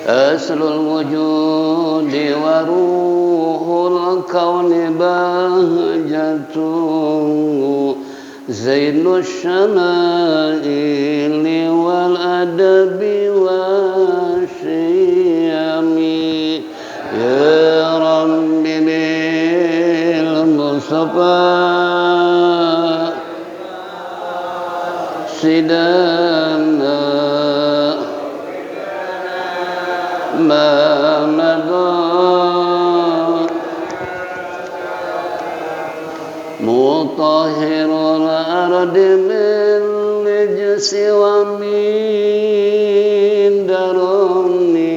أصل الوجود وروح الكون بهجته زين الشمائل والأدب والشيم يا رب بالمصطفى سيدنا ما مضى مطهر الأرض من رجس ومن درني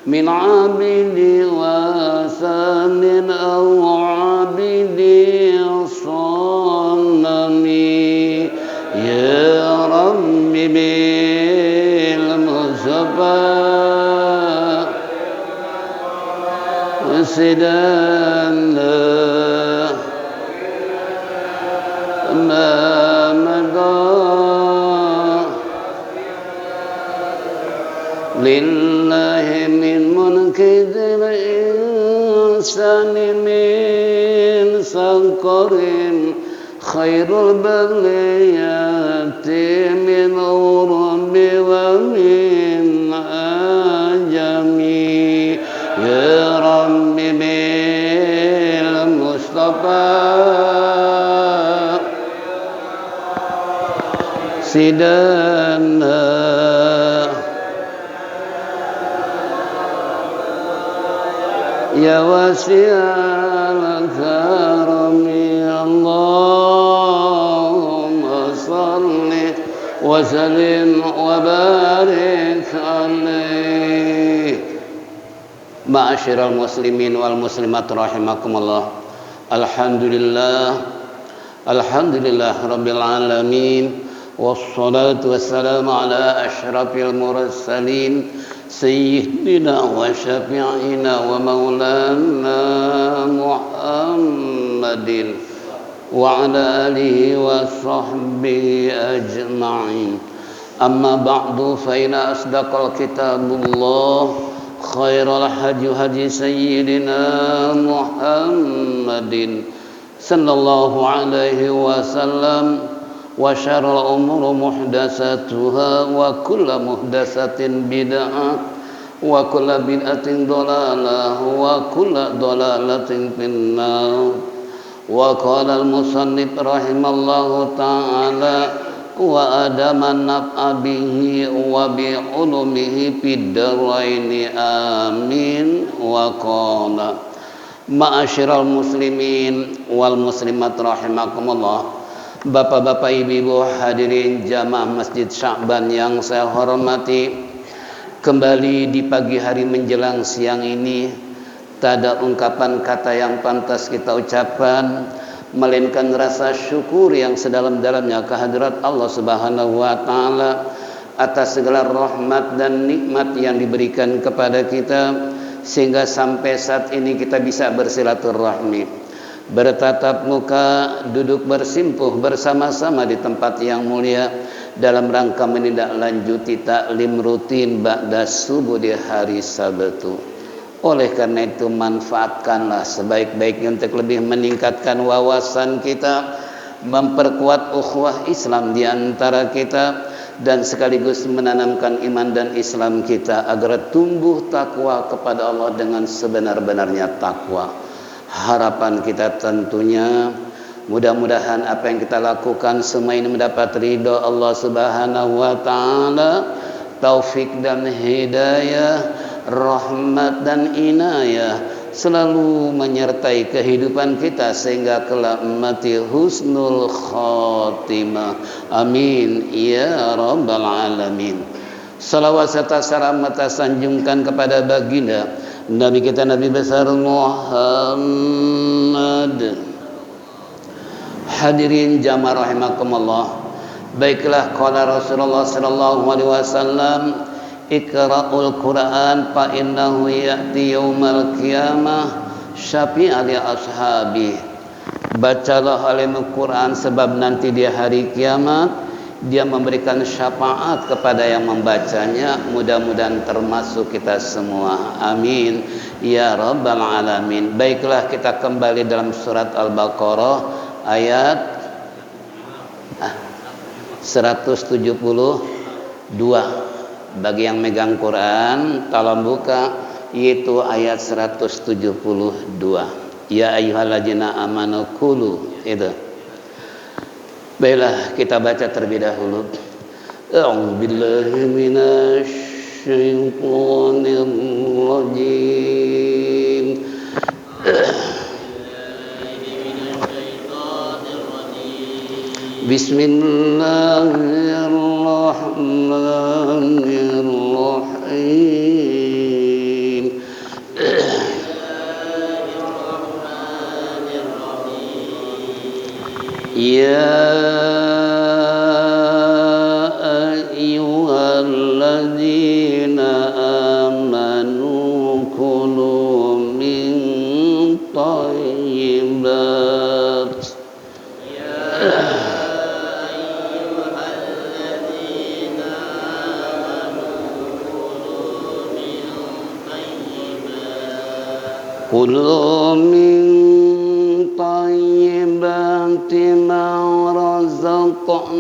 من عبد وثن أو عبد صنم يا رب بالمصطفى سيدنا ما مضى لله من منكد الإنسان من سكر خير البليات من أورب ومن أجم يا رب بالمصطفى سيدنا يا واسع الكرم اللهم صل وسلم وبارك عليه. Ma'asyiral muslimin wal muslimat rahimakumullah. Alhamdulillah rabbil alamin. Wassalatu wassalamu ala asyrafil mursalin sayyidina wa syafi'ina wa maulana Muhammadin wa ala alihi wa sahbihi ajma'in. Amma ba'du fa inna asdaqal kitabullah khairal hadi sayyidina Muhammadin sallallahu alaihi wasallam wa syarrul umuri muhdatsatuha wa kullu muhdatsatin bid'ah wa kullu bid'atin dhalalah wa kullu dhalalatin finnar. Wa qala al-musannif rahimallahu ta'ala wa adaman naf'a bihi wa bi ulumihi fid dharaini amin. Wa qala ma'asyiral muslimin wal muslimat rahimakumullah. Bapak-bapak, ibu-ibu, hadirin jamaah Masjid Sya'ban yang saya hormati, kembali di pagi hari menjelang siang ini tak ada ungkapan kata yang pantas kita ucapkan melainkan rasa syukur yang sedalam-dalamnya kehadirat Allah Subhanahu wa taala atas segala rahmat dan nikmat yang diberikan kepada kita sehingga sampai saat ini kita bisa bersilaturahmi, bertatap muka, duduk bersimpuh bersama-sama di tempat yang mulia dalam rangka menindaklanjuti taklim rutin ba'da subuh di hari Sabtu. Oleh karena itu manfaatkanlah sebaik-baiknya untuk lebih meningkatkan wawasan kita, memperkuat ukhuwah Islam di antara kita dan sekaligus menanamkan iman dan Islam kita agar tumbuh takwa kepada Allah dengan sebenar-benarnya takwa. Harapan kita tentunya mudah-mudahan apa yang kita lakukan semua ini mendapat ridha Allah Subhanahu wa taala, taufik dan hidayah, rahmat dan inayah selalu menyertai kehidupan kita sehingga kelak mati husnul khatimah. Amin ya rabbal alamin. Salawat serta salam kita sanjungkan kepada baginda Nabi kita Nabi besar Muhammad. Hadirin jamaah rahimakumullah. Baiklah, qala Rasulullah sallallahu alaihi wasallam, iqra'ul Qur'an fa innahu ya'ti yaumal qiyamah syafi'an li ashabi. Bacalah Al-Quran sebab nanti di hari kiamat Dia memberikan syafaat kepada yang membacanya. Mudah-mudahan termasuk kita semua. Amin ya rabbal alamin. Baiklah, kita kembali dalam surat Al-Baqarah ayat 172. Bagi yang megang Quran, tolong buka, yaitu ayat 172. Ya ayyuhalladzina amanu kulu, itu. Baiklah, kita baca terlebih dahulu. A'udzubillahi minasyaitonir rajim. Bismillahirrahmanirrahim. Ya ayyuhalladzina amanu kulu min thayyibat. Kulu min tayyibati ma razaqnakum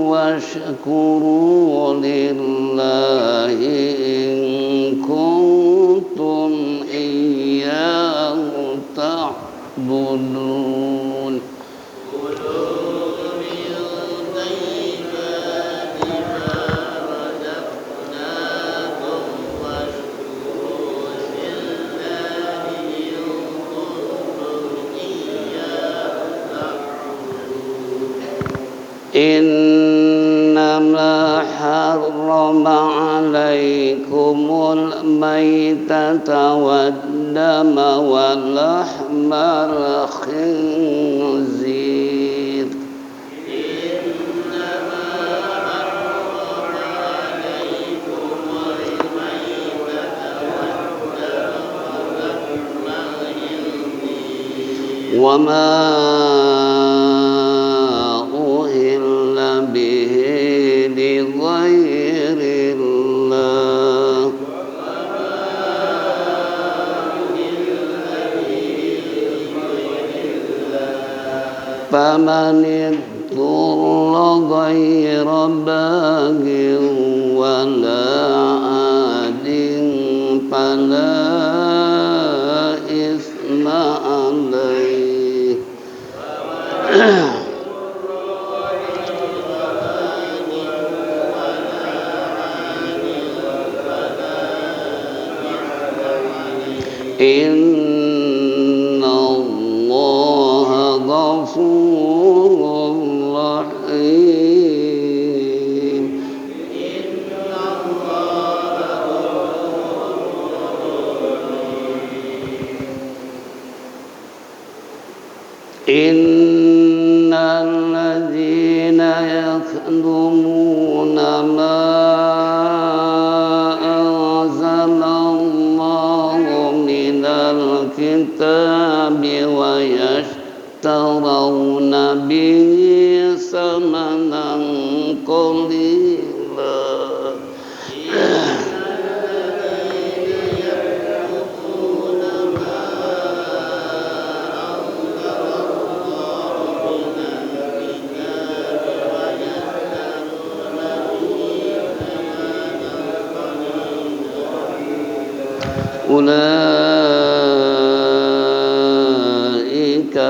washkuru lillahi in kuntum iyyahu ta'budun. Innama harrama alaikumul maitata waddama walahmal khinzir. Wama فمن اضطر غير باغ ولا عاد فلا إثم عليه. Inna Allah ghafurur rahim. Innal ladzina yakdumuna ma kitabi wa yashtarawna bihi samanan qalila.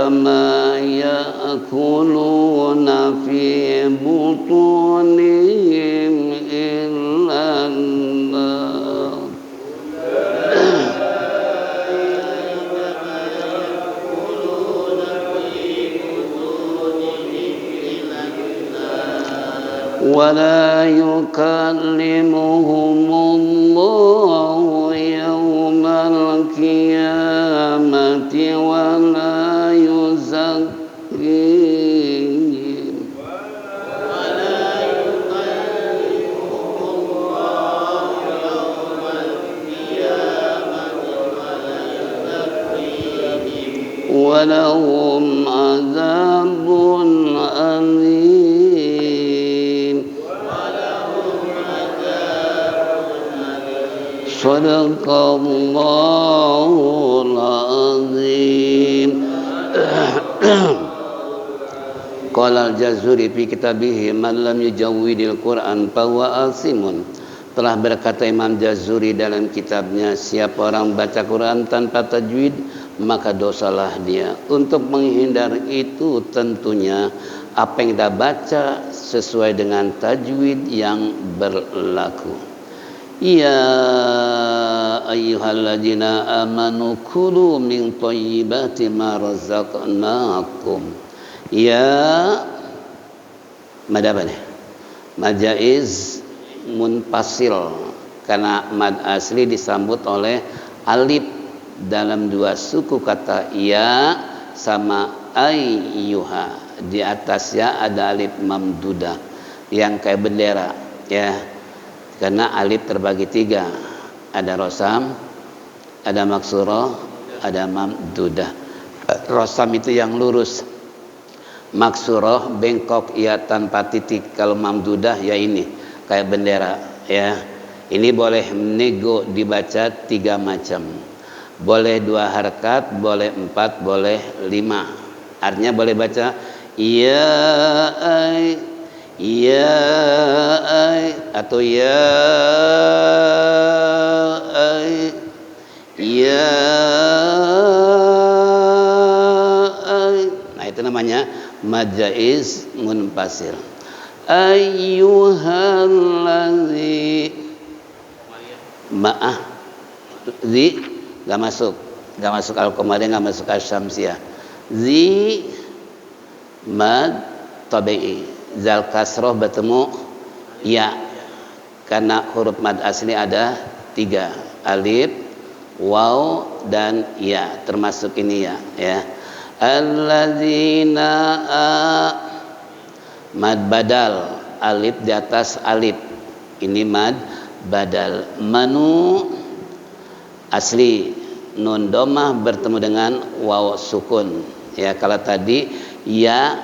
Ma ya'kuluna fi butunihim illa an-nar. Wa la yukallimuhumullahu yawmal qiyamati wa la walahum azabun alim. Sadaqallahul azim. Qala al-Jazuri fi kitabih man lam yujawwidil Qur'an fahuwa asimun. Telah berkata Imam Jazuri dalam kitabnya, siapa orang baca Quran tanpa tajwid maka dosalah dia. Untuk menghindar itu tentunya apa yang kita baca sesuai dengan tajwid yang berlaku. Ya ayyuhalladzina amanu kulu min thayyibati ma razaqnakum. Ya mad apa nih? Mad jaiz munfasil, karena mad asli disambut oleh alif dalam dua suku kata ya sama ayyuha. Di atasnya ada alif mamdudah yang kayak bendera ya, karena alif terbagi tiga, ada rosam, ada maksurah, ada mamdudah. Rosam itu yang lurus, maksurah bengkok ya tanpa titik, kalau mamdudah ya ini kayak bendera ya. Ini boleh nego dibaca tiga macam, boleh 2 harakat, boleh 4, boleh 5. Artinya boleh baca ya atau ya nah itu namanya mad jaiz munfasil. Ayyuhallazi ma'ah zi enggak masuk al-qamariyah, enggak masuk asy-syamsiyah. Zi mad tabi'i, zal kasroh bertemu ya, karena huruf mad asli ada 3, alif, waw, dan ya, termasuk ini ya. Alladzina mad badal, alif di atas alif, ini mad badal. Manu asli, nun domah bertemu dengan waw sukun ya. Kalau tadi ya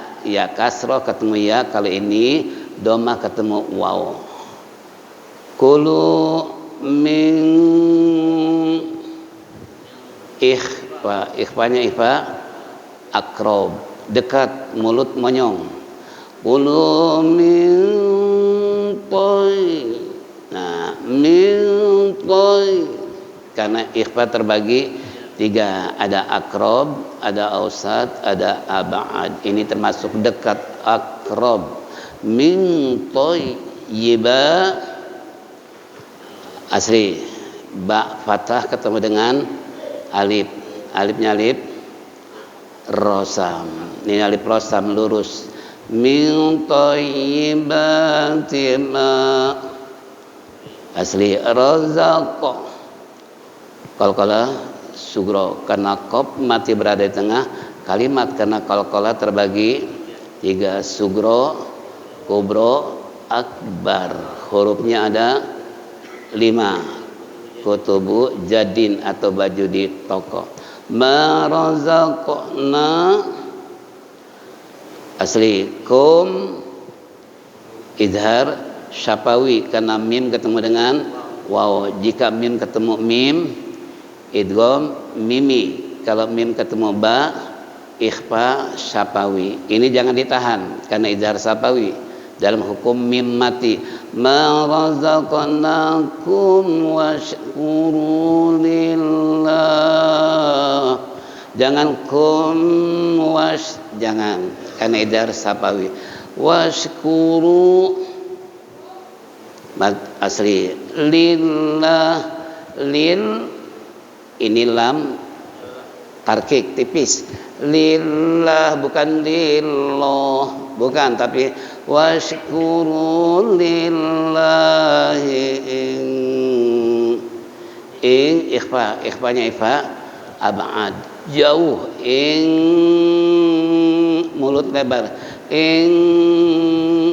kasroh ketemu ya, kalau ini domah ketemu waw. Kulu min ikhfanya akrob, dekat, mulut monyong. Kulu min toy, nah min toy, karena ikhfa terbagi 3, ada akrob, ada ausat, ada ab'ad. Ini termasuk dekat, akrob. Min toy yiba asli, ba fathah ketemu dengan alif, alifnya alif rosam, ini alif rosam lurus. Min thayyibati ma asli razaqo, qalqalah sugro, karena qaf mati berada di tengah kalimat, karena qalqalah terbagi 3, sugro, kubro, akbar. Hurufnya ada 5, kutubu jadin atau baju di toko. Ma razaqna asli kum idhar syafawi, karena mim ketemu dengan waw. Jika mim ketemu mim idgham mimi, kalau mim ketemu ba ikhfa syafawi. Ini jangan ditahan karena idhar syafawi dalam hukum mim mati. Ma razaqnakum washkuru lillah, jangan kum wash, jangan, karena idhar syafawi. Washkuru mad asli lillah, lil ini lam tarkik tipis, lillah bukan lillah, bukan, tapi washkuru lillahi ing ikhfanya ab'ad, jauh, ing mulut lebar, ing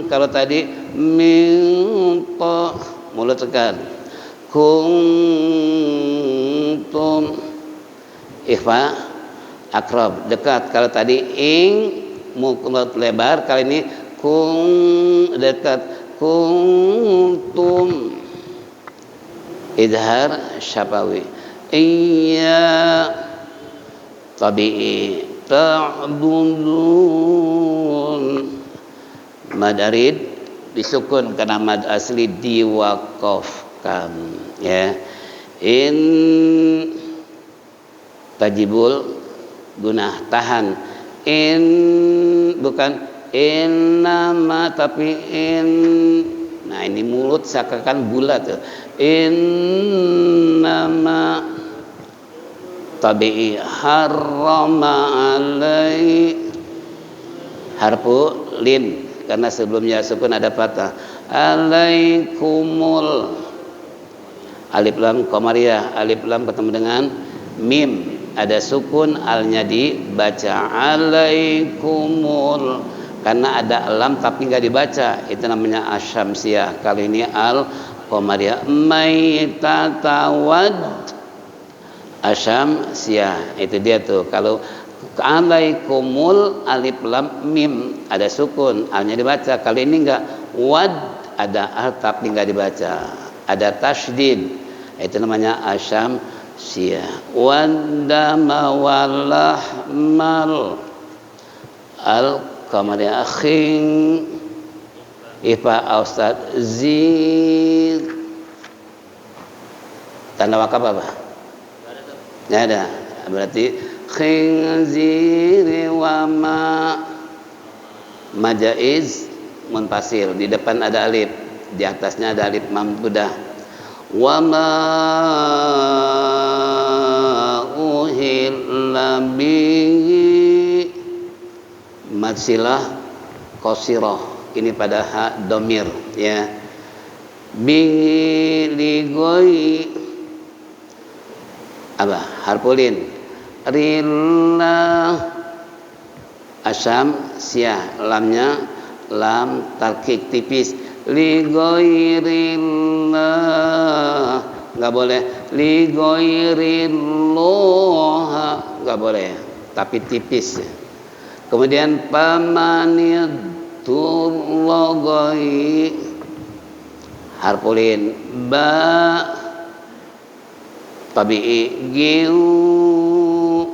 kalau tadi minta mulut tekan, kuntum ikhfa akrab dekat, kalau tadi ing mulut lebar, kali ini kung dekat, kuntum idhar syafawi. Iya tabi'i ta'budun, madarid disukun karena mad asli diwaqafkan, ya. In tajibul gunah tahan, in bukan in nama tapi in. Nah ini mulut seakan bulat tuh. In nama tabi'i harrama alai, harfu lin karena sebelumnya sukun ada patah. Alaikumul, alif lam qamariyah, alif lam ketemu dengan mim, ada sukun, alnya dibaca alaikumul karena ada lam tapi nggak dibaca, itu namanya asyamsiyah. Kali ini al qamariyah. Maitatawad asyamsiyah, itu dia tuh. Kalau alaikumul alif lam mim ada sukun, alnya dibaca. Kali ini enggak, wad ada al tapi enggak dibaca, ada tasydid, itu namanya asyamsiyah. Wadama walahmal al qamariyah akhin ifa ustad zid, tanda wakaf apa? Nggak ada, berarti khinziri wa ma jaiz munfasil, di depan ada alif, di atasnya ada alif mamdudah. Wa ma uhilla bihi madsilah qasirah, ini pada hak domir, ya. Bihi ligoi apa? Harfulin rillah asyam siyah, lamnya lam tarkik tipis. Li ghairillah enggak boleh, li ghairillah enggak boleh, tapi tipis. Kemudian pamanidullogai harfulin ba tabi'i giu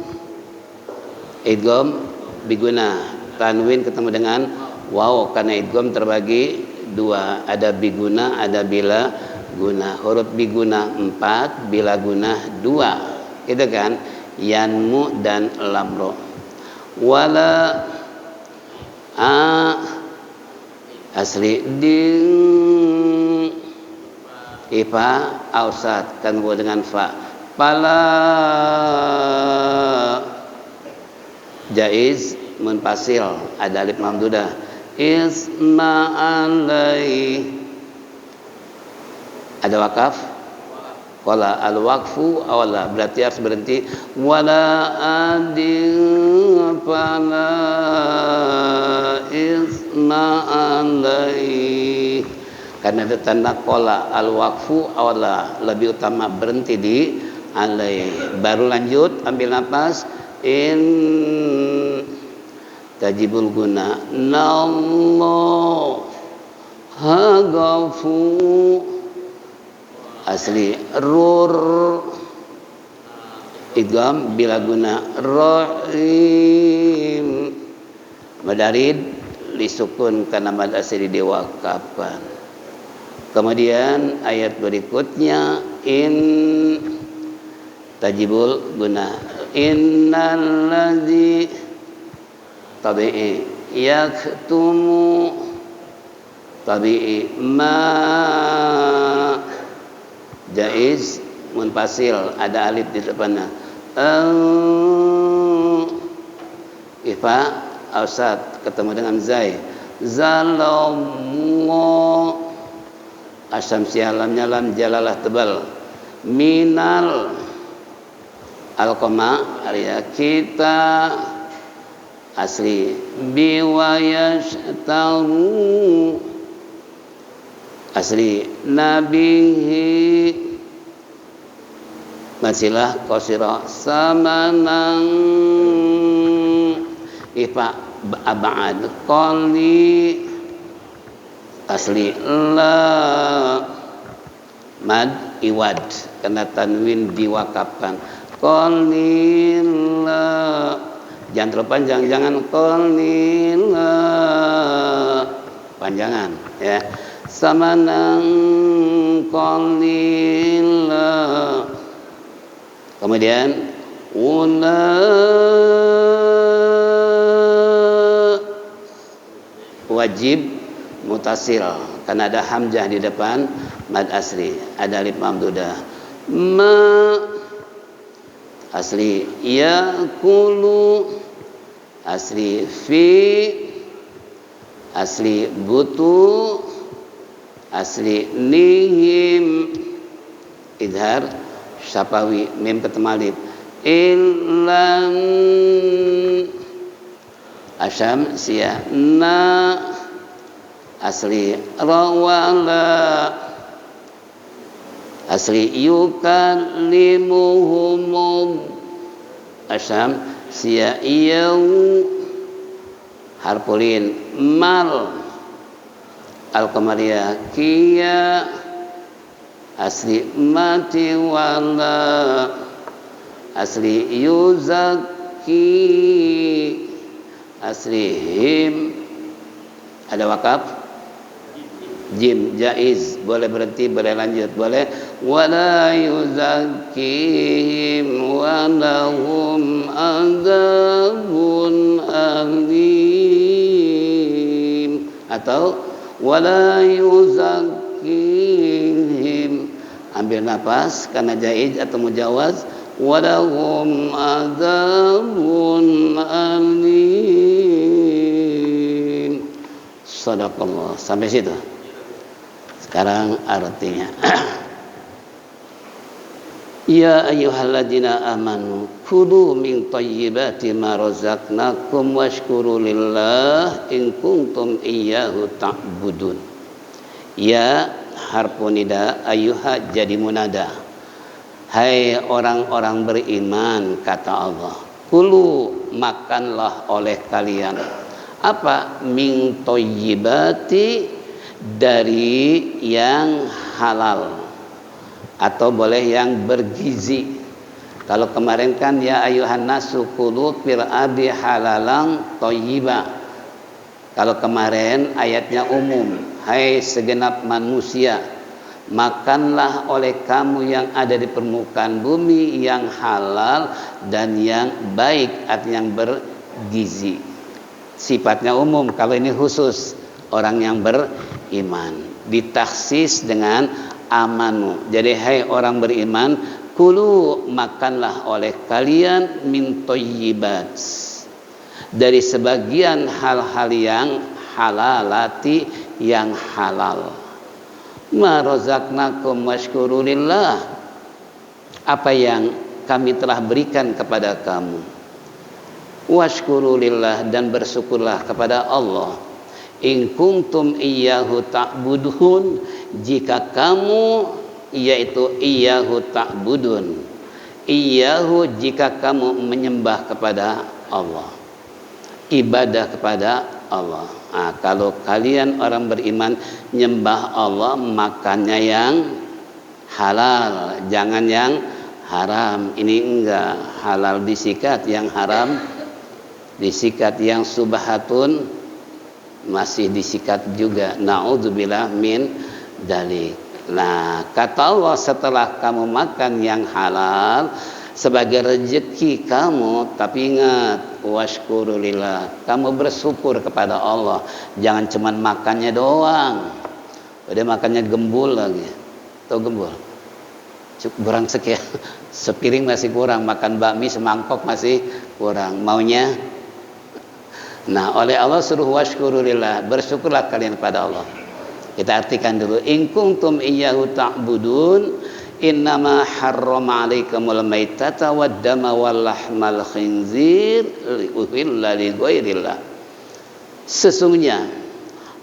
idgham biguna, tanwin ketemu dengan waw karena idgham terbagi dua, ada biguna ada bila guna. Huruf biguna 4, bila guna 2, itu kan, yanmu dan lamro. Wala asli ding ifa ausat kan dengan fa. Pala jaiz munfasil, ada alif mamdudah. Isma alai ada wakaf. Wala al waqfu awala, berarti harus berhenti. Wala adin pala isma alai, karena ada tanda kola. Al waqfu awala, lebih utama berhenti di alai. Baru lanjut, ambil nafas. In tajibul guna nallah hagafu asli rur idgham bila guna rahim madarid lisukun karena mad asli diwakafkan. Kemudian ayat berikutnya in tajibul guna innalladzi tabi'i yaktumu tabi'i ma jaiz munfasil, ada alif di depannya. Ifa ausat ketemu dengan zai. Zalallah asyamsiyah, lamnya lam jalalah tebal. Minal alqama arya kita asli biwayashtaru asli nabihi masilah qasira samanang ifa abad qali asli la mad iwad karena tanwin diwakafkan. Qalila, jangan terlalu panjang, jangan qalila, panjangan ya. Samanan qalila. Kemudian wajib mutasil karena ada hamzah di depan mad asli, ada alif mamdudah. Ma asli yakulu, asli fi, asli butu, asli nihim, idhar syafawi mim ketemu alif. Ilan asyam sia na, asli rawala, asli yukallimuhum, asyam sia yau, harpulin mal, al-qamariyah kia, asli mati wala, asli yuzaki, asli him, ada wakaf, jim jaiz, boleh berhenti, boleh lanjut, boleh. Wala yuzakihim walahum adzabun alim, atau wala yuzakihim, ambil nafas karena jaiz atau mujawaz, walahum adzabun alim. Sadaqallah. Sampai situ. Sekarang artinya. Ya ayyuhalladzina amanu kulu min thayyibati ma razaqnakum washkuru lillah in kuntum iyyahu ta'budun. Ya harfun nida, ayyuha jadi munada. Hai orang-orang beriman, kata Allah, kulu makanlah oleh kalian. Apa? Min thayyibati, dari yang halal, atau boleh yang bergizi. Kalau kemarin kan ya ayuhan nasu kulu fil abi halalang thayyiba. Kalau kemarin ayatnya umum, hai segenap manusia, makanlah oleh kamu yang ada di permukaan bumi yang halal dan yang baik, artinya yang bergizi. Sifatnya umum, kalau ini khusus orang yang beriman, ditaksis dengan amanu. Jadi hai orang beriman, kulu makanlah oleh kalian min thayyibat, dari sebagian hal-hal yang halalati, yang halal. Ma razaqnakum washkuru lillah, apa yang kami telah berikan kepada kamu. Washkuru lillah, dan bersyukurlah kepada Allah. In kuntum iyyahu ta'budun, jika kamu, yaitu iyyahu ta'budun, iyyahu jika kamu menyembah kepada Allah, ibadah kepada Allah. Nah, kalau kalian orang beriman nyembah Allah, makannya yang halal, jangan yang haram. Ini enggak halal disikat, yang haram disikat, yang subhatun masih disikat juga. Na'udzubillah min dalik. Nah, kata Allah, setelah kamu makan yang halal sebagai rezeki kamu, tapi ingat, washkurulillah, kamu bersyukur kepada Allah. Jangan cuman makannya doang, udah makannya gembul lagi. Tahu gembul? Kurang sekian, sepiring masih kurang, makan bakmi semangkok masih kurang, maunya. Nah, oleh Allah suruh washkurulillah, bersyukurlah kalian kepada Allah. Kita artikan dulu. In kuntum iyyahu ta'budun, innama harrama 'alaikumul maitata wad-dama wal lahmal khinzir uhilla li ghairillah. Sesungguhnya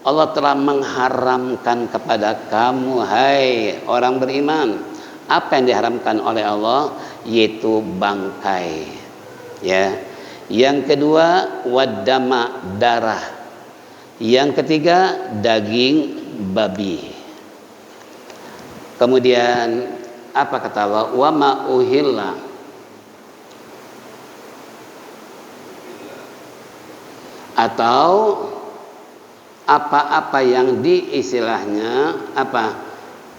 Allah telah mengharamkan kepada kamu, hai orang beriman, apa yang diharamkan oleh Allah, yaitu bangkai, ya. Yang kedua, wadama, darah. Yang ketiga, daging babi. Kemudian apa kata Allah? Wa ma uhilla atau apa-apa yang diistilahnya apa,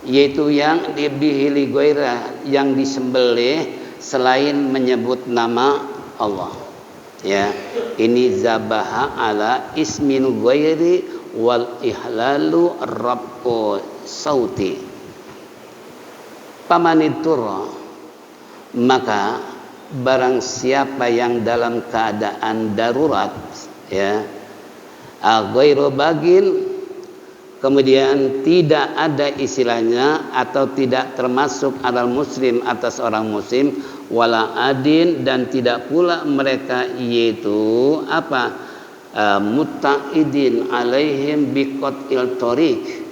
yaitu yang dibihili goira, yang disembelih selain menyebut nama Allah. Ya, ini zabaha ala ismin ghairi wal ihlalu rabbu sauti. Pamanitur, maka barang siapa yang dalam keadaan darurat, ya, ghairu bagin, kemudian tidak ada istilahnya atau tidak termasuk alal muslim atas orang muslim, wala adin, dan tidak pula mereka yaitu apa, muta'idin alaihim biqatil tariq,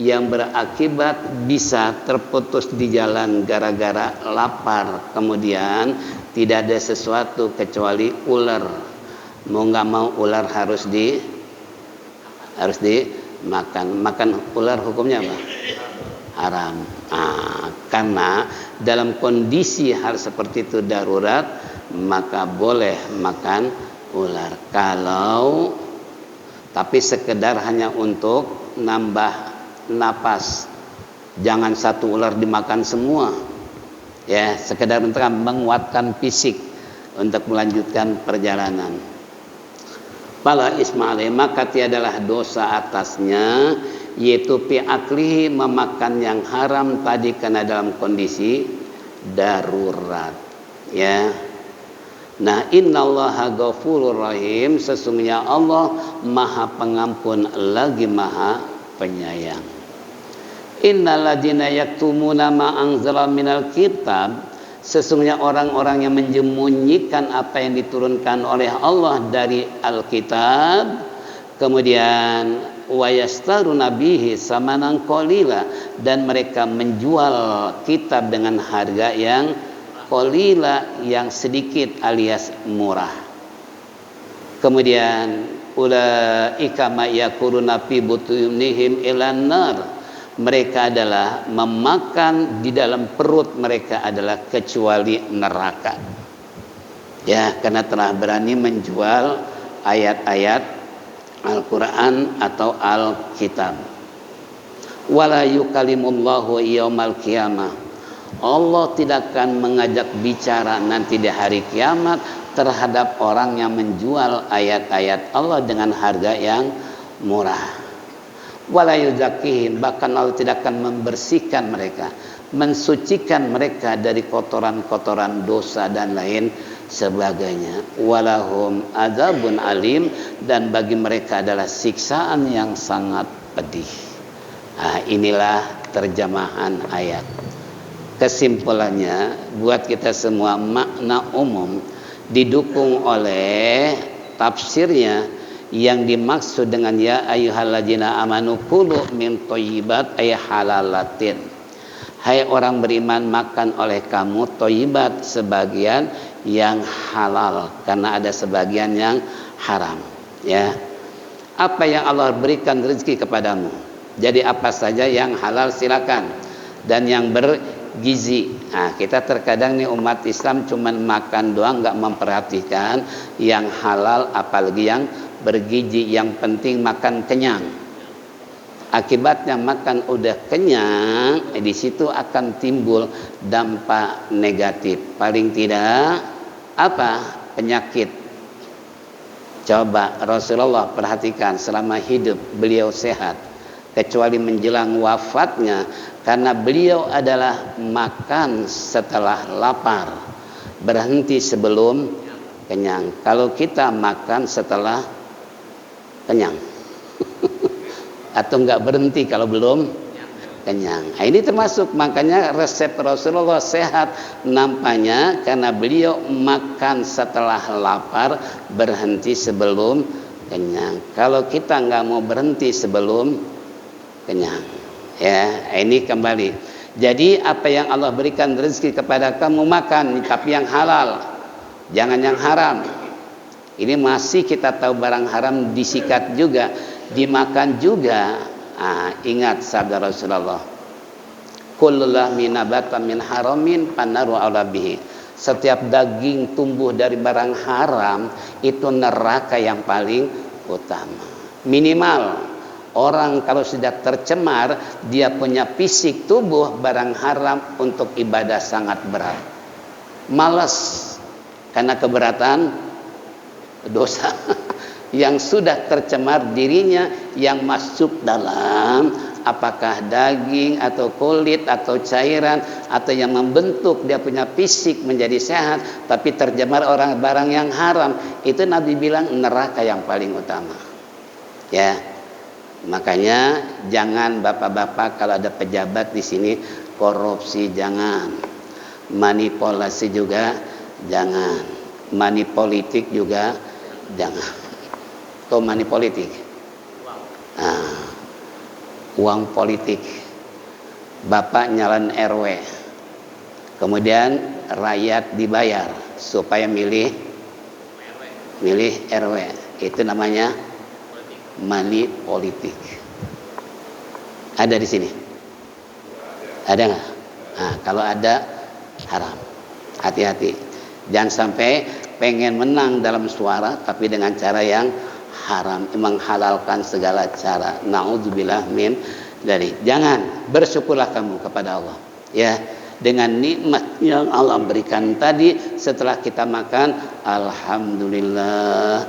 yang berakibat bisa terputus di jalan gara-gara lapar, kemudian tidak ada sesuatu kecuali ular, mau nggak mau ular harus dimakan ular, hukumnya apa? Haram. Karena dalam kondisi hal seperti itu darurat, maka boleh makan ular. Kalau tapi sekedar hanya untuk nambah napas, jangan satu ular dimakan semua, ya, sekedar untuk menguatkan fisik untuk melanjutkan perjalanan. Fala isma alaih, maka tiadalah dosa atasnya, yaitu pi'aklihi, memakan yang haram tadi karena dalam kondisi darurat, ya. Nah, innallaha ghafurur rahim, sesungguhnya Allah maha pengampun lagi maha penyayang. Innal ladzina yaktumuna ma anzala minal kitab, sesungguhnya orang-orang yang menyembunyikan apa yang diturunkan oleh Allah dari Alkitab, kemudian wayastaruna bihi samanan qalila, dan mereka menjual kitab dengan harga yang qalila, yang sedikit alias murah. Kemudian ulaika ma yakuruna fi butunihim ilan nar, mereka adalah memakan di dalam perut mereka adalah kecuali neraka, ya, karena telah berani menjual ayat-ayat Al-Quran atau Alkitab. Wala yukalimullahu yaumal qiyamah, Allah tidak akan mengajak bicara nanti di hari kiamat terhadap orang yang menjual ayat-ayat Allah dengan harga yang murah. Wala yuzakihim, bahkan Allah tidak akan membersihkan mereka, mensucikan mereka dari kotoran-kotoran dosa dan lain sebagainya. Walahum adzabun alim, dan bagi mereka adalah siksaan yang sangat pedih. Inilah terjemahan ayat. Kesimpulannya buat kita semua, makna umum didukung oleh tafsirnya. Yang dimaksud dengan ya ayyuhalladzina amanu kulu min thayyibat ay halalatin, hai orang beriman, makan oleh kamu thayyibat, sebagian yang halal, karena ada sebagian yang haram, ya. Apa yang Allah berikan rezeki kepadamu, jadi apa saja yang halal silakan, dan yang bergizi. Kita terkadang nih umat Islam cuman makan doang, nggak memperhatikan yang halal apalagi yang bergizi. Yang penting makan kenyang. Akibatnya makan udah kenyang, di situ akan timbul dampak negatif. Paling tidak apa? Penyakit. Coba Rasulullah perhatikan selama hidup beliau sehat, kecuali menjelang wafatnya, karena beliau adalah makan setelah lapar, berhenti sebelum kenyang. Kalau kita makan setelah kenyang atau enggak berhenti kalau belum kenyang. Ini termasuk, makanya resep Rasulullah sehat nampaknya karena beliau makan setelah lapar, berhenti sebelum kenyang. Kalau kita enggak mau berhenti sebelum kenyang, ya, ini kembali. Jadi apa yang Allah berikan rezeki kepada kamu, makan, tapi yang halal, jangan yang haram. Ini masih kita tahu barang haram disikat juga, dimakan juga. Ingat sabda Rasulullah, kullu lahmin nabata min haramin panaru ala bihi. Setiap daging tumbuh dari barang haram itu neraka yang paling utama. Minimal orang kalau sudah tercemar, dia punya fisik tubuh barang haram, untuk ibadah sangat berat. Malas karena keberatan dosa. Yang sudah tercemar dirinya, yang masuk dalam apakah daging atau kulit atau cairan atau yang membentuk dia punya fisik menjadi sehat, tapi tercemar orang barang yang haram, itu Nabi bilang neraka yang paling utama. Ya, makanya jangan bapak-bapak kalau ada pejabat di sini korupsi, jangan, manipulasi juga jangan, manipolitik juga jangan. Atau manipolitik, uang politik. Bapak nyalon RW, kemudian rakyat dibayar supaya milih RW, itu namanya money politik. Ada di sini? Ada nggak? Nah, kalau ada haram. Hati-hati, jangan sampai pengen menang dalam suara tapi dengan cara yang haram, menghalalkan segala cara. Naudzubillah min dari. Jangan. Bersyukurlah kamu kepada Allah, ya, dengan nikmat yang Allah berikan tadi. Setelah kita makan, alhamdulillah,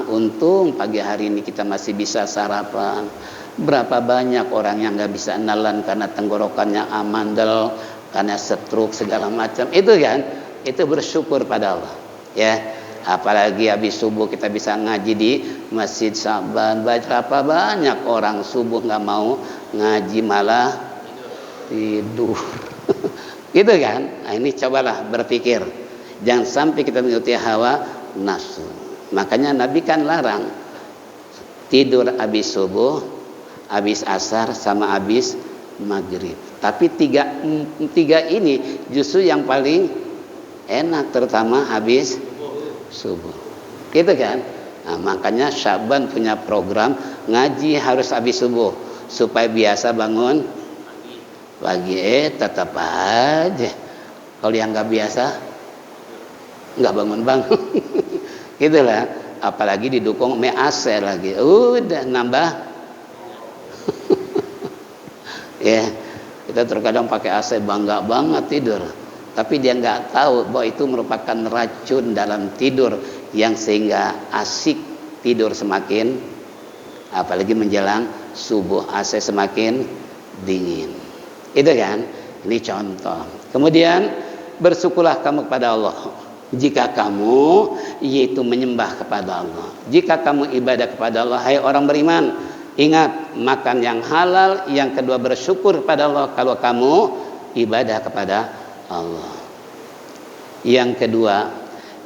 untung pagi hari ini kita masih bisa sarapan. Berapa banyak orang yang nggak bisa nalan karena tenggorokannya amandel, karena stroke segala macam. Itu kan, itu bersyukur pada Allah, ya. Apalagi habis subuh kita bisa ngaji di Masjid Sa'ban. Berapa banyak orang subuh nggak mau ngaji malah tidur. Gitu kan? Nah, ini cobalah berpikir, jangan sampai kita mengikuti hawa nafsu. Makanya Nabi kan larang tidur habis subuh, habis asar, sama habis maghrib. Tapi tiga ini justru yang paling enak, terutama habis subuh, gitu kan? Nah, makanya Syaban punya program ngaji harus habis subuh supaya biasa bangun pagi. Tetap aja kalau yang nggak biasa nggak bangun-bangun. Gitulah, apalagi didukung AC lagi, udah nambah. Ya, kita terkadang pakai AC bangga banget tidur, tapi dia nggak tahu bahwa itu merupakan racun dalam tidur, yang sehingga asik tidur semakin, apalagi menjelang subuh AC semakin dingin. Itu kan, ini contoh. Kemudian bersyukurlah kamu kepada Allah jika kamu yaitu menyembah kepada Allah. Jika kamu ibadah kepada Allah, hai orang beriman, ingat makan yang halal. Yang kedua, bersyukur kepada Allah kalau kamu ibadah kepada Allah. Yang kedua,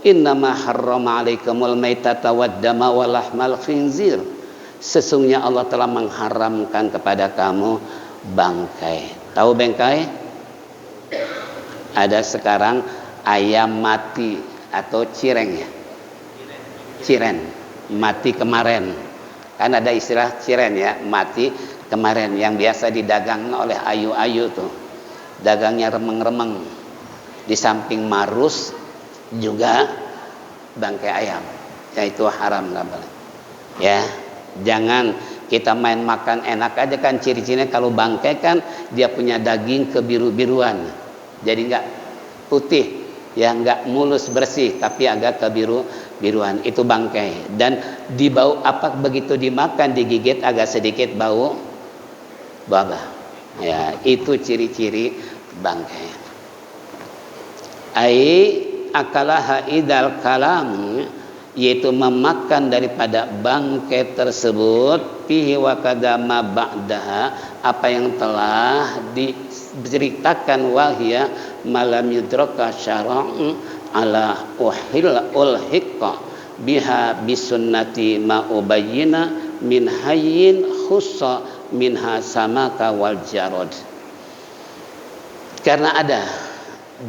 innama harrama alaikumul maitata waddama wa lahmal khinzir. Sesungguhnya Allah telah mengharamkan kepada kamu bangkai. Tahu bangkai? Ada sekarang ayam mati atau cireng, ya, ciren mati kemarin. Kan ada istilah ciren, ya, mati kemarin, yang biasa didagang oleh ayu-ayu tuh, dagangnya remeng-remeng. Di samping marus juga bangkai ayam, yaitu haram, nggak boleh. Ya, jangan kita main makan enak aja kan. Ciri-cirinya kalau bangkai kan dia punya daging kebiru-biruan, jadi nggak putih, ya, nggak mulus bersih, tapi agak kebiru-biruan. Itu bangkai. Dan dibau apa, begitu dimakan digigit agak sedikit bau babah. Ya, itu ciri-ciri bangkai. Ai akalaha idal kalam, yaitu memakan daripada bangkai tersebut, fihi wa kadama ba'daha, apa yang telah diceritakan, wahya malam yudraka syara'u ala ulhiqa biha bisunnati ma ubayyina min hayyin khussa minha samaka wal jarod. Karena ada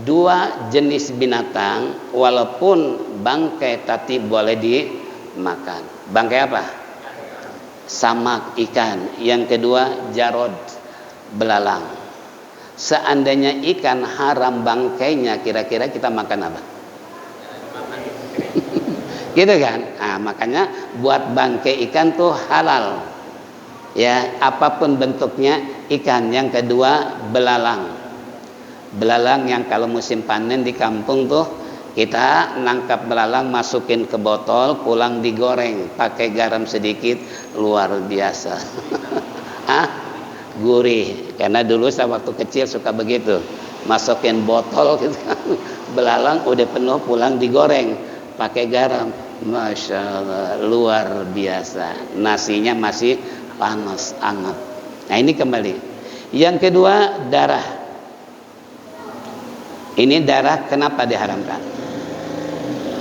dua jenis binatang, walaupun bangkai tapi boleh dimakan. Bangkai apa? Samak, ikan. Yang kedua jarod, belalang. Seandainya ikan haram bangkainya, kira-kira kita makan apa? Gitu kan? Nah, makanya buat bangkai ikan tuh halal. Ya, apapun bentuknya ikan. Yang kedua, belalang. Belalang yang kalau musim panen di kampung tuh kita nangkap belalang, masukin ke botol, pulang digoreng pakai garam sedikit, luar biasa. Ah, gurih. Karena dulu saya waktu kecil suka begitu, masukin botol gitu, belalang udah penuh, pulang digoreng pakai garam. Masya Allah, luar biasa. Nasinya masih panas, hangat. Nah ini kembali. Yang kedua, darah. Ini darah kenapa diharamkan?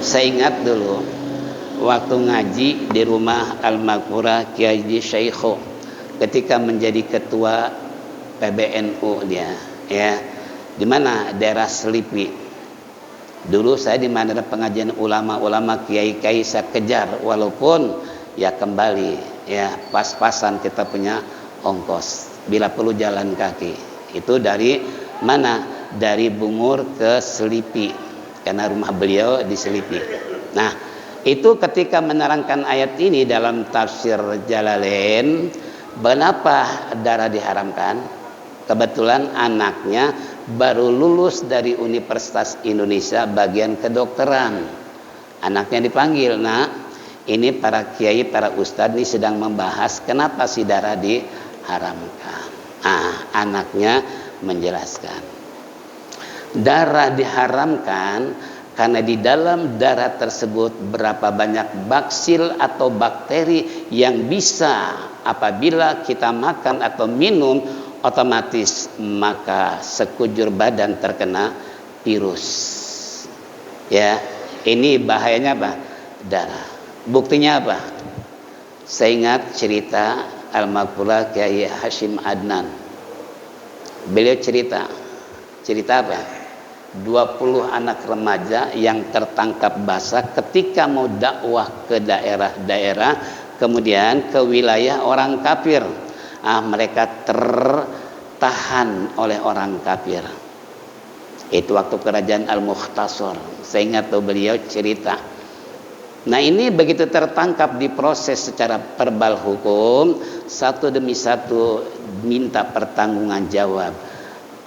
Saya ingat dulu waktu ngaji di rumah Al-Maghfurah Kiai Syaikho, ketika menjadi ketua PBNU dia, ya, di mana daerah Selipi. Dulu saya di mana pengajian ulama-ulama kiai-kiai saya kejar, walaupun ya kembali ya pas-pasan kita punya ongkos bila perlu jalan kaki. Itu dari mana? Dari Bungur ke Selipi, karena rumah beliau di Selipi. Nah, itu ketika menerangkan ayat ini dalam tafsir Jalalain, kenapa darah diharamkan? Kebetulan anaknya baru lulus dari Universitas Indonesia bagian kedokteran. Anaknya dipanggil, nah ini para kiai, para ustadz ini sedang membahas kenapa si darah diharamkan. Nah, anaknya menjelaskan, darah diharamkan karena di dalam darah tersebut berapa banyak baksil atau bakteri yang bisa apabila kita makan atau minum otomatis maka sekujur badan terkena virus. Ya, ini bahayanya apa? Darah. Buktinya apa? Saya ingat cerita Al-Maghfurah Kiai Hashim Adnan. Beliau cerita apa? 20 anak remaja yang tertangkap basah ketika mau dakwah ke daerah-daerah, kemudian ke wilayah orang kafir. Mereka tertahan oleh orang kafir. Itu waktu kerajaan Al-Mukhtasar. Saya ingat tuh beliau cerita. Nah ini begitu tertangkap, diproses secara verbal hukum, satu demi satu minta pertanggungan jawab.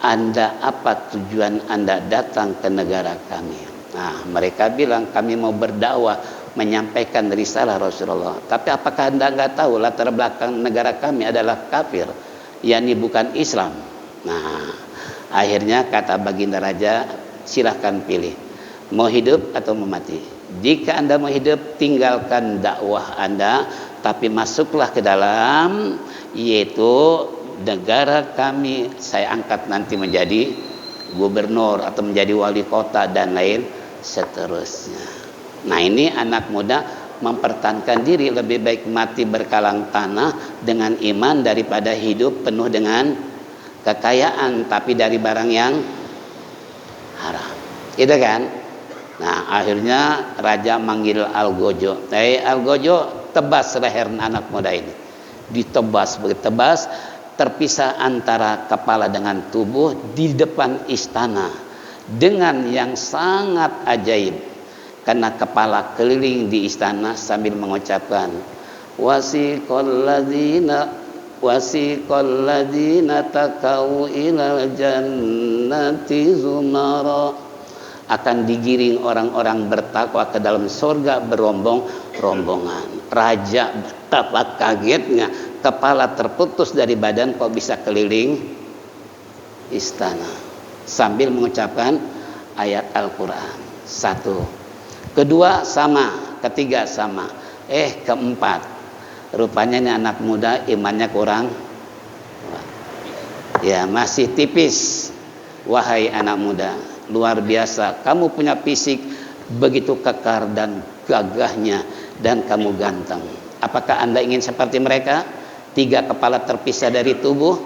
Anda apa tujuan Anda datang ke negara kami? Nah mereka bilang kami mau berdakwah, menyampaikan risalah Rasulullah. Tapi apakah Anda nggak tahu latar belakang negara kami adalah kafir, yakni bukan Islam? Nah akhirnya kata Baginda Raja, silahkan pilih, mau hidup atau mau mati. Jika Anda mau hidup, tinggalkan dakwah Anda, tapi masuklah ke dalam, yaitu negara kami, saya angkat nanti menjadi gubernur atau menjadi wali kota dan lain seterusnya. Nah ini anak muda mempertahankan diri, lebih baik mati berkalang tanah dengan iman daripada hidup penuh dengan kekayaan tapi dari barang yang haram. Itu kan? Nah akhirnya raja manggil Algojo. Algojo, tebas leher anak muda ini. Ditebas, begitu tebas, terpisah antara kepala dengan tubuh di depan istana dengan yang sangat ajaib. Karena kepala keliling di istana sambil mengucapkan wasiqal ladzina takau ilal jannati zumara, akan digiring orang-orang bertakwa ke dalam surga berombong-rombongan. Raja betapa kagetnya, kepala terputus dari badan kok bisa keliling istana sambil mengucapkan ayat Al-Quran. Satu, kedua sama, ketiga sama, keempat, rupanya ini anak muda imannya kurang, ya masih tipis. Wahai anak muda, luar biasa, kamu punya fisik begitu kekar dan gagahnya, dan kamu ganteng. Apakah Anda ingin seperti mereka? 3 kepala terpisah dari tubuh.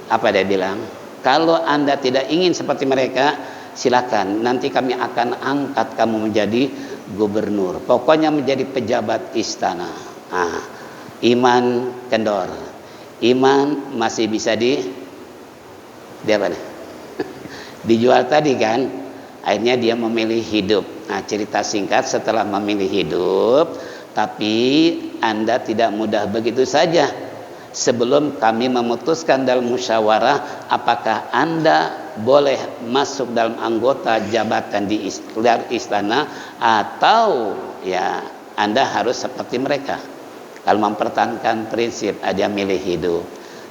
Apa dia bilang? Kalau Anda tidak ingin seperti mereka, silakan, nanti kami akan angkat kamu menjadi gubernur, pokoknya menjadi pejabat istana. Iman kendor, iman masih bisa Dia apa nih? Dijual tadi kan, akhirnya dia memilih hidup. Nah, cerita singkat, setelah memilih hidup, tapi Anda tidak mudah begitu saja. Sebelum kami memutuskan dalam musyawarah apakah Anda boleh masuk dalam anggota jabatan di istana, atau ya Anda harus seperti mereka. Kalau mempertahankan prinsip ada milih hidup.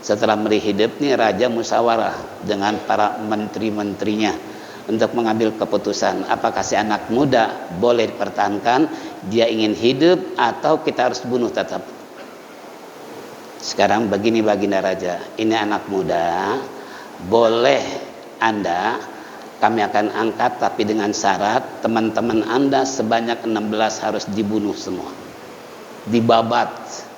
Setelah milih hidup nih, raja musyawarah dengan para menteri-menterinya untuk mengambil keputusan apakah si anak muda boleh dipertahankan, dia ingin hidup, atau kita harus bunuh tetap. Sekarang begini baginda raja, ini anak muda, boleh Anda, kami akan angkat, tapi dengan syarat teman-teman Anda sebanyak 16 harus dibunuh semua, dibabat.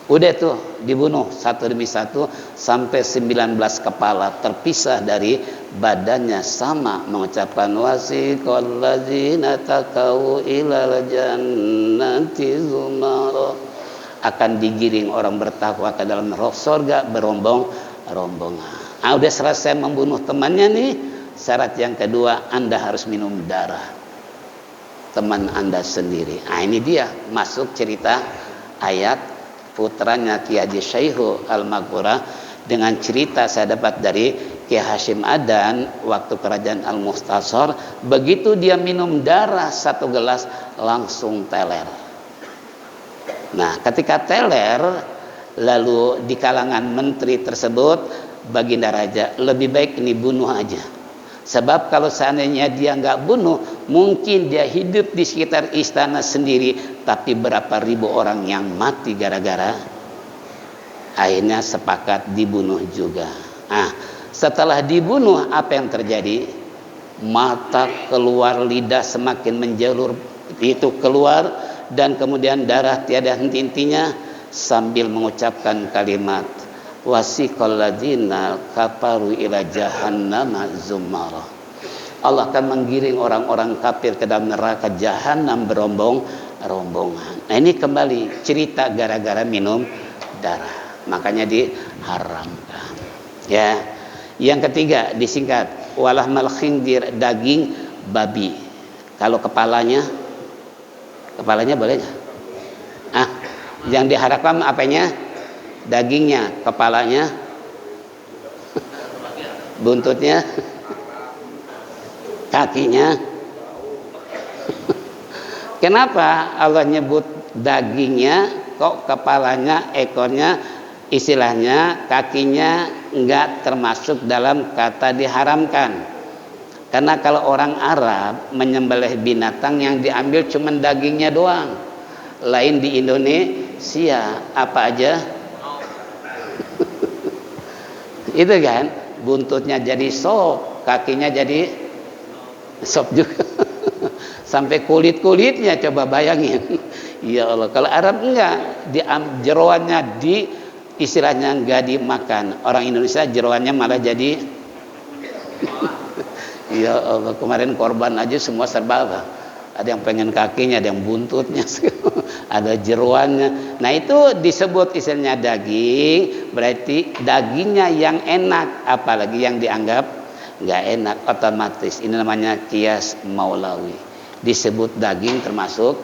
Udah tuh dibunuh satu demi satu sampai 19 kepala terpisah dari badannya, sama mengucapkan wasiqal ladzina taqau ilal jannati zumara, akan digiring orang bertakwa ke dalam surga berombong-rombongan. Ah, udah selesai membunuh temannya nih, syarat yang kedua, Anda harus minum darah teman Anda sendiri. Ah, ini dia masuk cerita ayat putranya Ki Haji Syaihu Al-Maghfurah dengan cerita saya dapat dari Ki Hashim Adan waktu kerajaan Al-Mustasar. Begitu dia minum darah satu gelas langsung teler. Nah, ketika teler, lalu di kalangan menteri tersebut, baginda raja, lebih baik ini bunuh aja. Sebab kalau seandainya dia nggak bunuh, mungkin dia hidup di sekitar istana sendiri, tapi berapa ribu orang yang mati gara-gara. Akhirnya sepakat dibunuh juga. Nah, setelah dibunuh apa yang terjadi? Mata keluar, lidah semakin menjalur, itu keluar, dan kemudian darah tiada henti-hentinya, sambil mengucapkan kalimat wasiqal ladzina kafaru ila jahannama zumara. Allah akan menggiring orang-orang kafir ke dalam neraka jahanam berombong-rombongan. Nah, ini kembali cerita gara-gara minum darah, makanya diharamkan. Ya. Yang ketiga disingkat walahmal khinzir, daging babi. Kalau kepalanya boleh nggak? Ah, yang diharapkan apanya? Dagingnya, kepalanya, buntutnya, kakinya. Kenapa Allah nyebut dagingnya, kok kepalanya, ekornya, istilahnya kakinya enggak termasuk dalam kata diharamkan? Karena kalau orang Arab menyembelih binatang yang diambil cuma dagingnya doang. Lain di Indonesia apa aja? Itu kan, buntutnya jadi sop, kakinya jadi sop juga. Sampai kulit-kulitnya coba bayangin. Ya Allah, kalau Arab enggak, jeroannya istilahnya enggak dimakan. Orang Indonesia jeroannya malah jadi ya Allah, kemarin korban aja semua serba apa? Ada yang pengen kakinya, ada yang buntutnya, ada jeroannya. Nah, itu disebut istilahnya daging, berarti dagingnya yang enak, apalagi yang dianggap nggak enak, otomatis ini namanya kias maulawi. Disebut daging termasuk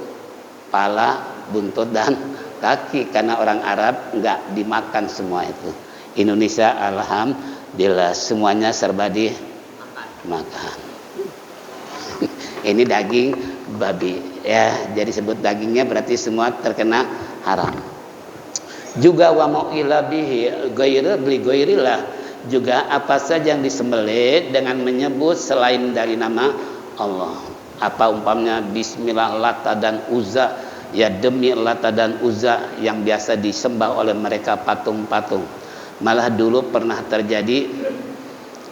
pala, buntut, dan kaki, karena orang Arab nggak dimakan semua itu. Indonesia alhamdulillah semuanya serba dimakan. Ini daging babi, ya, jadi sebut dagingnya berarti semua terkena haram. Juga wa mau'ila bihi ghairillah, juga apa saja yang disembelih dengan menyebut selain dari nama Allah. Apa umpamanya bismillah Lata dan Uzza, ya demi Lata dan Uzza yang biasa disembah oleh mereka patung-patung. Malah dulu pernah terjadi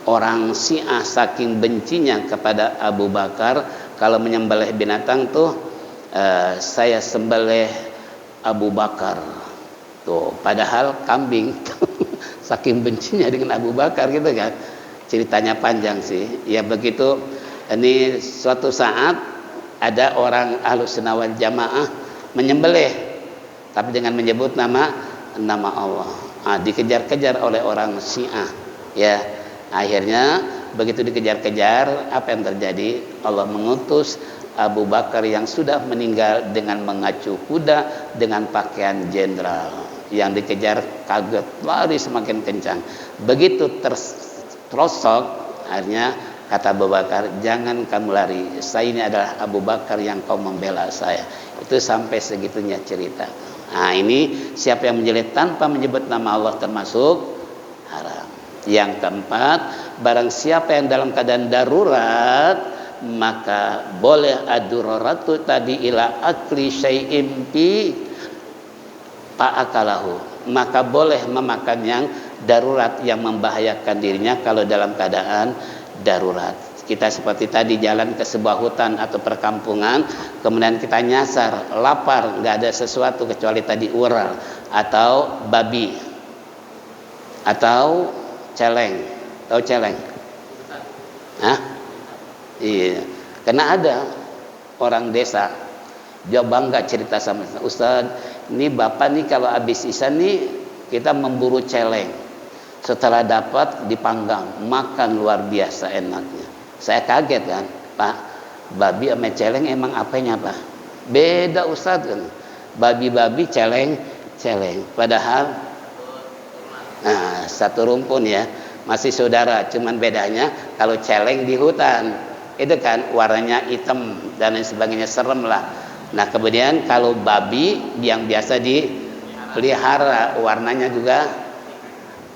orang Syiah saking bencinya kepada Abu Bakar, kalau menyembelih binatang tuh saya sembelih Abu Bakar tuh, padahal kambing. Saking bencinya dengan Abu Bakar gitu kan. Ceritanya panjang sih. Ya begitu. Ini suatu saat ada orang Ahlus Sunnah wal Jamaah menyembelih, tapi dengan menyebut nama Allah. Dikejar-kejar oleh orang Syiah. Ya. Akhirnya begitu dikejar-kejar, apa yang terjadi? Allah mengutus Abu Bakar yang sudah meninggal dengan mengacu kuda dengan pakaian jenderal. Yang dikejar kaget, lari semakin kencang. Begitu terosok, akhirnya kata Abu Bakar, jangan kamu lari, saya ini adalah Abu Bakar yang kau membela saya. Itu sampai segitunya cerita. Nah, ini siapa yang menjelit tanpa menyebut nama Allah termasuk haram. Yang keempat, barang siapa yang dalam keadaan darurat, maka boleh ad-daruratu tadi ila akli syai'in fi fa'akalahu, maka boleh memakan yang darurat yang membahayakan dirinya kalau dalam keadaan darurat. Kita seperti tadi jalan ke sebuah hutan atau perkampungan, kemudian kita nyasar, lapar, nggak ada sesuatu kecuali tadi ular atau babi atau celeng. Tahu celeng? Hah? Iya. Karena ada orang desa, dia bangga cerita sama Ustaz, ini bapak nih kalau habis isya nih kita memburu celeng. Setelah dapat dipanggang, makan luar biasa enaknya. Saya kaget kan, Pak, babi sama celeng emang apanya Pak? Beda Ustaz kan. Babi-babi, celeng. Padahal satu rumpun ya, masih saudara, cuman bedanya kalau celeng di hutan, itu kan warnanya hitam dan lain sebagainya, serem lah. Nah kemudian kalau babi yang biasa dipelihara warnanya juga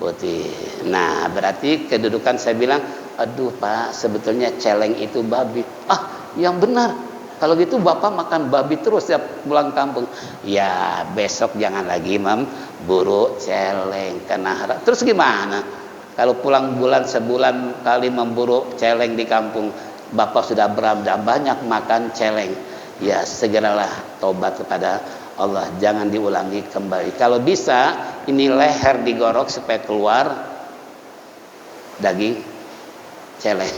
putih. Nah berarti kedudukan saya bilang, aduh Pak, sebetulnya celeng itu babi. Ah yang benar, kalau gitu Bapak makan babi terus ya pulang kampung. Ya besok jangan lagi memburu celeng kena haram. Terus gimana? Kalau pulang sebulan kali memburu celeng di kampung, Bapak sudah berapa banyak makan celeng. Ya segeralah tobat kepada Allah, jangan diulangi kembali. Kalau bisa ini leher digorok supaya keluar daging celeng.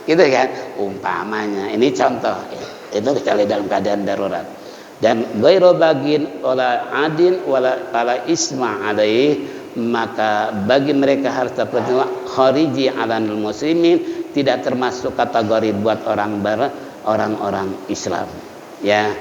Gitu kan umpamanya. Ini contoh. Itu kecuali dalam keadaan darurat. Dan ghairu bagin wala adin wala isma alaih, maka bagi mereka harta perjuangan khariji alal muslimin, tidak termasuk kategori buat orang-orang Islam ya.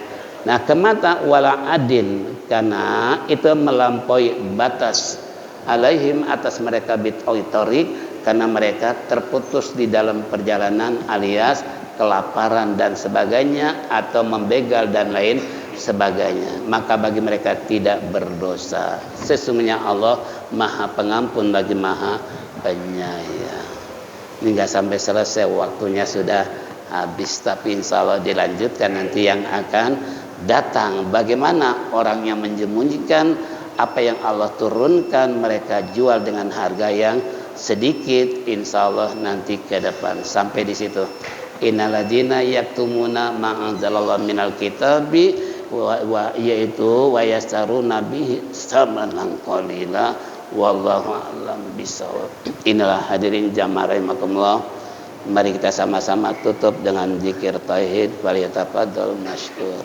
Nah kemata wala adin, karena itu melampaui batas alaihim atas mereka bitautorik, karena mereka terputus di dalam perjalanan alias kelaparan dan sebagainya atau membegal dan lain sebagainya, maka bagi mereka tidak berdosa. Sesungguhnya Allah Maha Pengampun lagi Maha Penyayang. Ini nggak sampai selesai, waktunya sudah habis, tapi insya Allah dilanjutkan nanti yang akan datang. Bagaimana orang yang menyembunyikan apa yang Allah turunkan, mereka jual dengan harga yang sedikit, insya Allah nanti ke depan. Sampai di situ. Innalladzina yaktumuna ma anzalallahu minal kitabi yaitu wa yastaruna bihi samanan qalila wallahu a'lam bishawab. Inilah hadirin jamaah rahimakumullah, mari kita sama-sama tutup dengan zikir tauhid. Waliyatafadhal mashkur.